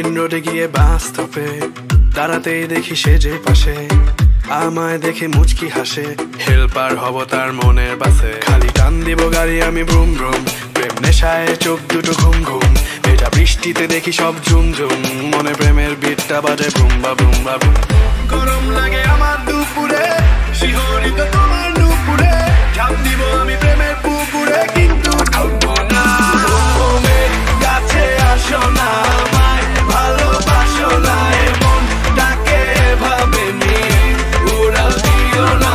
Main রোডে গিয়ে বাস স্টপে দাঁড়াতেই দেখি সে যে পাশে আমায় দেখে মুচকি হাসে। হেল্পার হব তার মনের বাসে, খালি টান দিব গাড়ি আমি ব্রুম ব্রুম। প্রেম নেশায় চোখ দুটো ঘুম ঘুম, এটা বৃষ্টিতে দেখি সব ঝুম ঝুম। মনে প্রেমের বিটটা বাজে ব্রুম বা ব্রুম বা ব্রুম। গরম লাগে আমার দুপুরে, শিহরিত তোমার নুপুরে, ঝাঁপ দিব আমি প্রেমের পুকুরে, কিন্তু ডুববো না। কাছে আসো না, আমায় ভালোবাসো না, এমন ডাকে ভাবে নিয়ে উড়াল দিও না।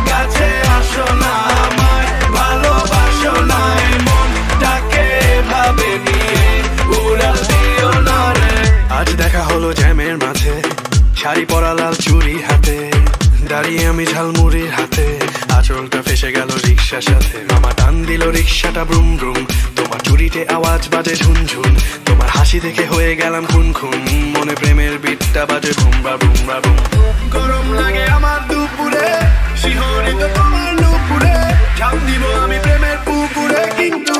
কাছে আসো না, আমায় ভালোবাসো না, এমন ডাকে ভাবে নিয়ে উড়াল দিও না রে। আজ দেখা হলো জ্যামের মাঝে, শাড়ি পরা লাল চুড়ি হাতে, দাঁড়িয়ে আমি ঝালমুড়ির হাতে, আঁচলটা ফেসে গেল রিক্সার সাথে। মামা টান দিল রিক্সাটা ব্রুম ব্রুম, তোমার চুরিতে আওয়াজ বাজে ঝুনঝুন, তোমার হাসি দেখে হয়ে গেলাম খুন খুন। মনে প্রেমের বিটটা বাজে বুম বা বুম বা বুম। গরম লাগে আমার দুপুরে, শিহরিত তোমার নুপুরে, ঝাঁপ দিব আমি প্রেমের পুকুরে, কিন্তু